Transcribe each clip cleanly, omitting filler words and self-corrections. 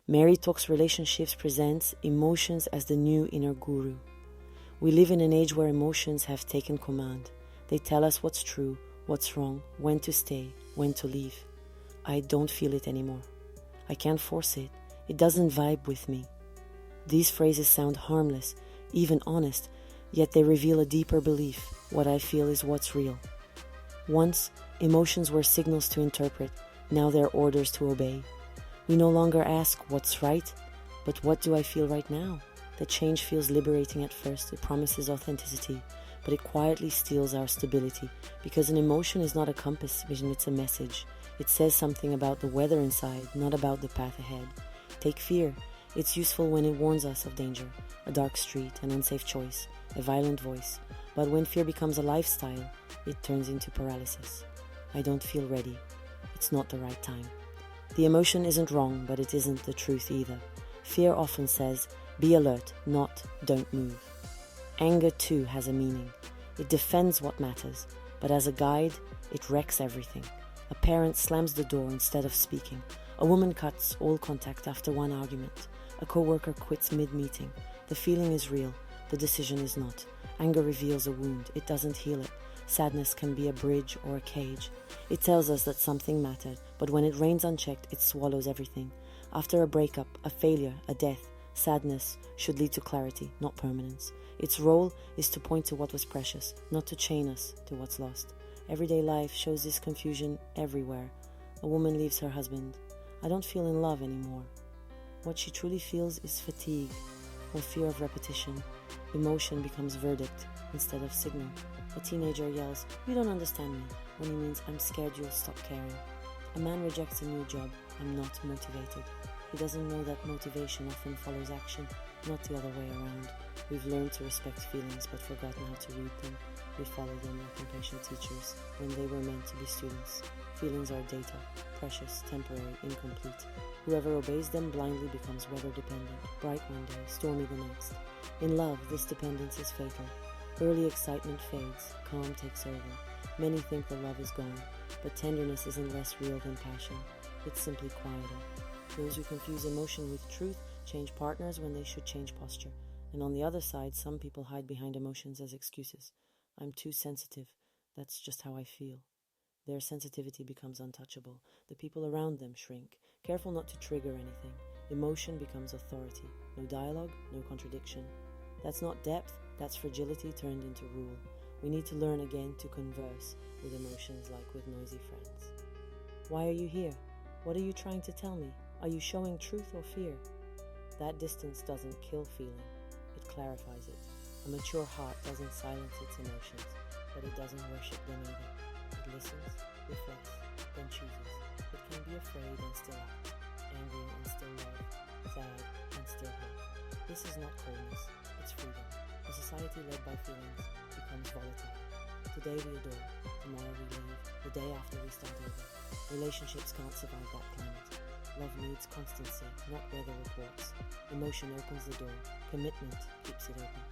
Mary Talks Relationships presents emotions as the new inner guru. We live in an age where emotions have taken command. They tell us what's true, what's wrong, when to stay, when to leave. I don't feel it anymore. I can't force it. It doesn't vibe with me. These phrases sound harmless, even honest, yet they reveal a deeper belief. What I feel is what's real. Once, emotions were signals to interpret. Now they're orders to obey. We no longer ask what's right, but what do I feel right now? The change feels liberating at first. It promises authenticity, but it quietly steals our stability, because an emotion is not a compass vision, it's a message. It says something about the weather inside, not about the path ahead. Take fear. It's useful when it warns us of danger, a dark street, an unsafe choice, a violent voice. But when fear becomes a lifestyle, it turns into paralysis. I don't feel ready. It's not the right time. The emotion isn't wrong, but it isn't the truth either. Fear often says, be alert, not don't move. Anger too has a meaning. It defends what matters, but as a guide, it wrecks everything. A parent slams the door instead of speaking. A woman cuts all contact after one argument. A coworker quits mid-meeting. The feeling is real, the decision is not. Anger reveals a wound, it doesn't heal it. Sadness can be a bridge or a cage. It tells us that something mattered, but when it rains unchecked, it swallows everything. After a breakup, a failure, a death, sadness should lead to clarity, not permanence. Its role is to point to what was precious, not to chain us to what's lost. Everyday life shows this confusion everywhere. A woman leaves her husband. I don't feel in love anymore. What she truly feels is fatigue or fear of repetition. Emotion becomes verdict instead of signal. A teenager yells, "You don't understand me," when he means, "I'm scared you'll stop caring." A man rejects a new job, "I'm not motivated." He doesn't know that motivation often follows action, not the other way around. We've learned to respect feelings but forgotten how to read them. We follow them like impatient teachers when they were meant to be students. Feelings are data, precious, temporary, incomplete. Whoever obeys them blindly becomes weather-dependent, bright one day, stormy the next. In love, this dependence is fatal. Early excitement fades, calm takes over. Many think the love is gone, but tenderness isn't less real than passion. It's simply quieter. Those who confuse emotion with truth change partners when they should change posture. And on the other side, some people hide behind emotions as excuses. I'm too sensitive. That's just how I feel. Their sensitivity becomes untouchable. The people around them shrink, careful not to trigger anything. Emotion becomes authority. No dialogue, no contradiction. That's not depth, that's fragility turned into rule. We need to learn again to converse with emotions like with noisy friends. Why are you here? What are you trying to tell me? Are you showing truth or fear? That distance doesn't kill feeling, it clarifies it. A mature heart doesn't silence its emotions, but it doesn't worship them either. It listens, reflects, then chooses. It can be afraid and still act, angry and still love, sad and still hope. This is not coldness, it's freedom. A society led by feelings becomes volatile. Today we adore, tomorrow we leave, the day after we start over. Relationships can't survive that climate. Love needs constancy, not weather reports. Emotion opens the door, commitment keeps it open.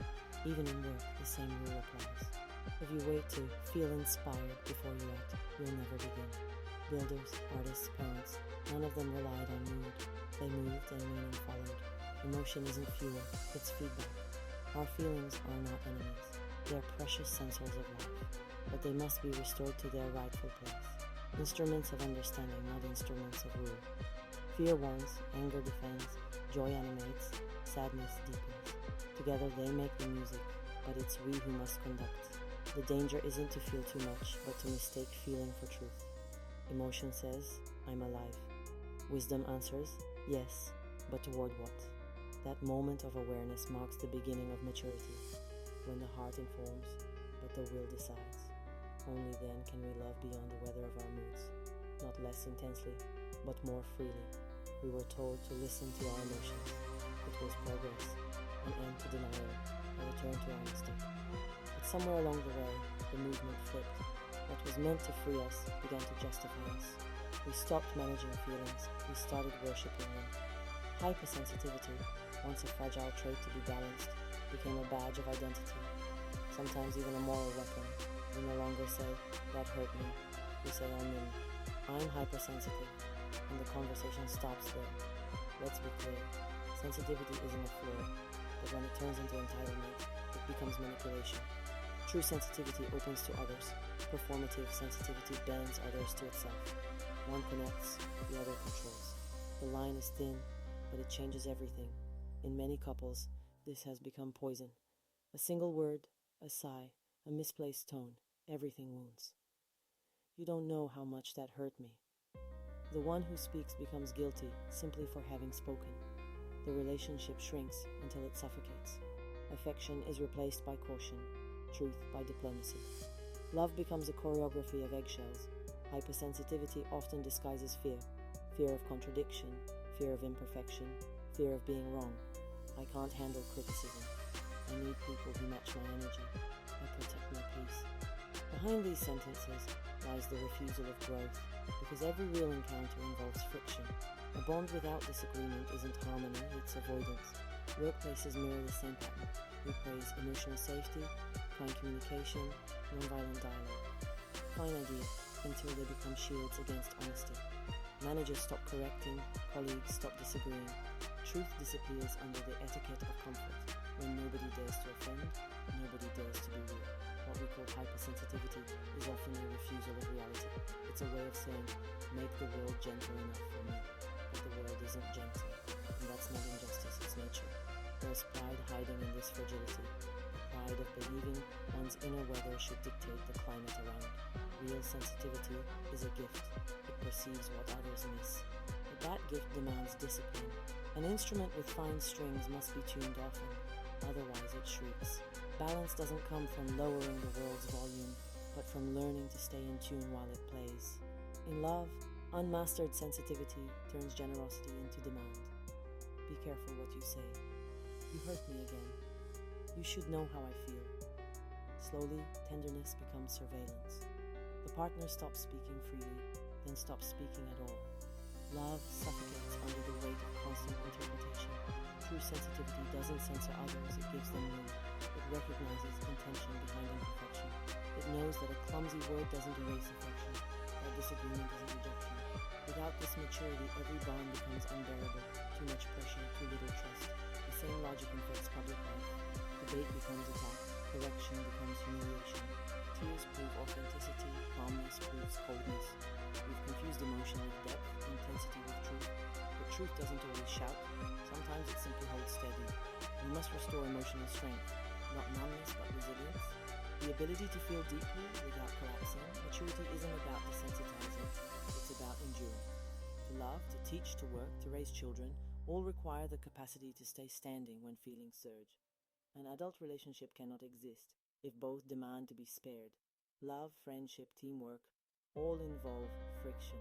Even in work, the same rule applies. If you wait to feel inspired before you act, you'll never begin. Builders, artists, parents, none of them relied on mood. They moved and meaning followed. Emotion isn't fuel, it's feedback. Our feelings are not enemies. They are precious sensors of life, but they must be restored to their rightful place. Instruments of understanding, not instruments of rule. Fear warns, anger defends, joy animates, sadness deepens. Together they make the music, but it's we who must conduct. The danger isn't to feel too much, but to mistake feeling for truth. Emotion says, I'm alive. Wisdom answers, yes, but toward what? That moment of awareness marks the beginning of maturity, when the heart informs, but the will decides. Only then can we love beyond the weather of our moods, not less intensely, but more freely. We were told to listen to our emotions. It was progress, an end to denial, a return to honesty. But somewhere along the way, the movement flipped. What was meant to free us began to justify us. We stopped managing feelings, we started worshipping them. Hypersensitivity, once a fragile trait to be balanced, became a badge of identity, sometimes even a moral weapon. We no longer say, that hurt me. We say, I'm hypersensitive, and the conversation stops there. Let's be clear, sensitivity isn't a flaw, but when it turns into entitlement, it becomes manipulation. True sensitivity opens to others. Performative sensitivity bends others to itself. One connects, the other controls. The line is thin, but it changes everything. In many couples, this has become poison. A single word, a sigh, a misplaced tone, everything wounds. You don't know how much that hurt me. The one who speaks becomes guilty simply for having spoken. The relationship shrinks until it suffocates. Affection is replaced by caution, truth by diplomacy. Love becomes a choreography of eggshells. Hypersensitivity often disguises fear. Fear of contradiction, fear of imperfection, fear of being wrong. I can't handle criticism. I need people who match my energy. I protect my peace. Behind these sentences lies the refusal of growth, because every real encounter involves friction. A bond without disagreement isn't harmony, it's avoidance. Workplaces mirror the same pattern. We praise emotional safety, kind communication, nonviolent dialogue. Fine ideas until they become shields against honesty. Managers stop correcting, colleagues stop disagreeing. Truth disappears under the etiquette of comfort. When nobody dares to offend, nobody dares to be real. What we call hypersensitivity is often a refusal of reality. It's a way of saying, make the world gentle enough for me. But the world isn't gentle, and that's not injustice, it's nature. There's pride hiding in this fragility. The pride of believing one's inner weather should dictate the climate around. Real sensitivity is a gift. It perceives what others miss. But that gift demands discipline. An instrument with fine strings must be tuned often, otherwise it shrieks. Balance doesn't come from lowering the world's volume, but from learning to stay in tune while it plays. In love, unmastered sensitivity turns generosity into demand. Be careful what you say. You hurt me again. You should know how I feel. Slowly, tenderness becomes surveillance. The partner stops speaking freely, then stops speaking at all. Love suffocates under the weight of constant interpretation. True sensitivity doesn't censor others, it gives them room. It recognizes intention behind imperfection. It knows that a clumsy word doesn't erase affection, that disagreement is a rejection. Without this maturity, every bond becomes unbearable. Too much pressure, too little trust. The same logic infects public life. Debate becomes attack, correction becomes humiliation. Tears prove authenticity, calmness proves coldness. We've confused emotion with depth, intensity with truth. But truth doesn't always shout. Sometimes it simply holds steady. We must restore emotional strength, not numbness but resilience. The ability to feel deeply without collapsing. Maturity isn't about desensitizing, it's about enduring. To love, to teach, to work, to raise children, all require the capacity to stay standing when feelings surge. An adult relationship cannot exist if both demand to be spared. Love, friendship, teamwork, all involve friction.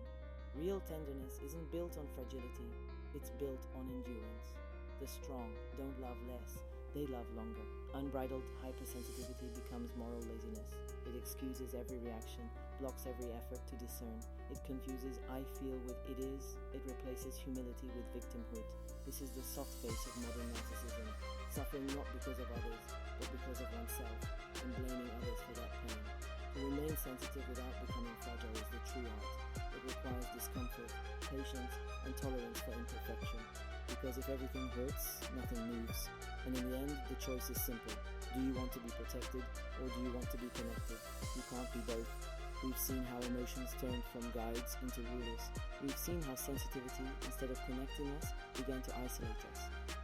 Real tenderness isn't built on fragility, it's built on endurance. The strong don't love less, they love longer. Unbridled hypersensitivity becomes moral laziness. It excuses every reaction, blocks every effort to discern. It confuses I feel with it is. It replaces humility with victimhood. This is the soft face of modern narcissism. Suffering not because of others, but because of oneself, and blaming others for that pain. To remain sensitive without becoming fragile is the true art. It requires discomfort, patience, and tolerance for imperfection. Because if everything hurts, nothing moves. And in the end, the choice is simple. Do you want to be protected, or do you want to be connected? You can't be both. We've seen how emotions turned from guides into rulers. We've seen how sensitivity, instead of connecting us, began to isolate us.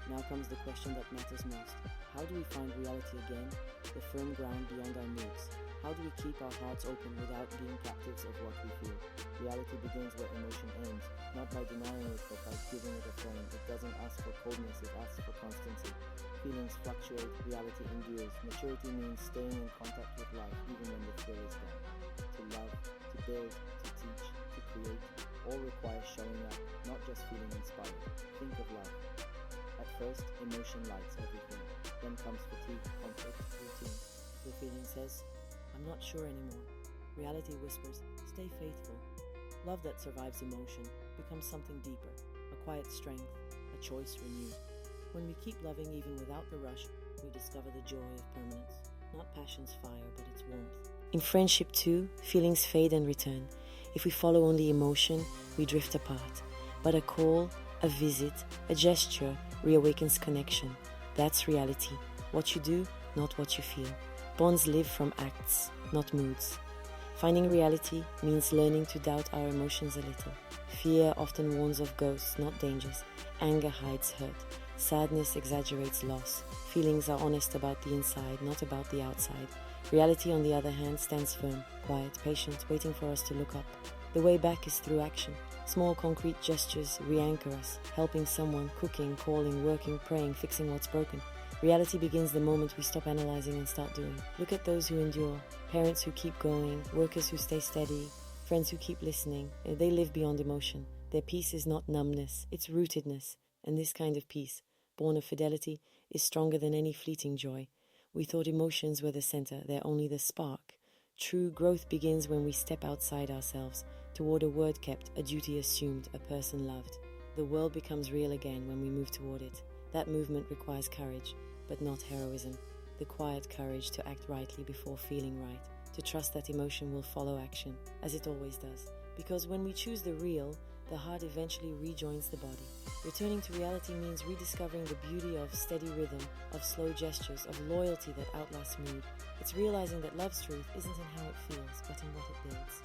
Now comes the question that matters most. How do we find reality again, the firm ground beyond our moods? How do we keep our hearts open without being captives of what we feel? Reality begins where emotion ends, not by denying it, but by giving it a frame. It doesn't ask for coldness, it asks for constancy. Feelings fluctuate, reality endures. Maturity means staying in contact with life, even when the thrill is gone. To love, to build, to teach, to create, all requires showing up, not just feeling inspired. Think of love. At first, emotion lights everything. Then comes fatigue, conflict, routine. The feeling says, I'm not sure anymore. Reality whispers, stay faithful. Love that survives emotion becomes something deeper, a quiet strength, a choice renewed. When we keep loving even without the rush, we discover the joy of permanence. Not passion's fire, but its warmth. In friendship too, feelings fade and return. If we follow only emotion, we drift apart. But a call, A visit, a gesture, reawakens connection. That's reality. What you do, not what you feel. Bonds live from acts, not moods. Finding reality means learning to doubt our emotions a little. Fear often warns of ghosts, not dangers. Anger hides hurt. Sadness exaggerates loss. Feelings are honest about the inside, not about the outside. Reality, on the other hand, stands firm, quiet, patient, waiting for us to look up. The way back is through action. Small concrete gestures re-anchor us, helping someone, cooking, calling, working, praying, fixing what's broken. Reality begins the moment we stop analyzing and start doing. Look at those who endure, parents who keep going, workers who stay steady, friends who keep listening. They live beyond emotion. Their peace is not numbness, it's rootedness. And this kind of peace, born of fidelity, is stronger than any fleeting joy. We thought emotions were the center, they're only the spark. True growth begins when we step outside ourselves, toward a word kept, a duty assumed, a person loved. The world becomes real again when we move toward it. That movement requires courage, but not heroism. The quiet courage to act rightly before feeling right, to trust that emotion will follow action, as it always does. Because when we choose the real, the heart eventually rejoins the body. Returning to reality means rediscovering the beauty of steady rhythm, of slow gestures, of loyalty that outlasts mood. It's realizing that love's truth isn't in how it feels, but in what it builds.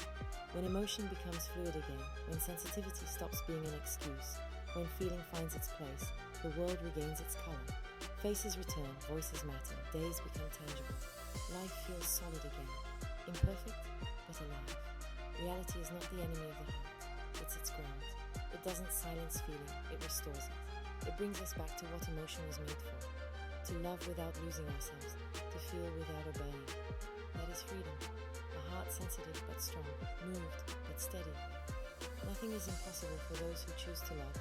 When emotion becomes fluid again, when sensitivity stops being an excuse, when feeling finds its place, the world regains its color. Faces return, voices matter, days become tangible. Life feels solid again, imperfect, but alive. Reality is not the enemy of the heart. It's its ground. It doesn't silence feeling, it restores it. It brings us back to what emotion was made for. To love without losing ourselves, to feel without obeying. That is freedom. A heart sensitive but strong, moved but steady. Nothing is impossible for those who choose to love.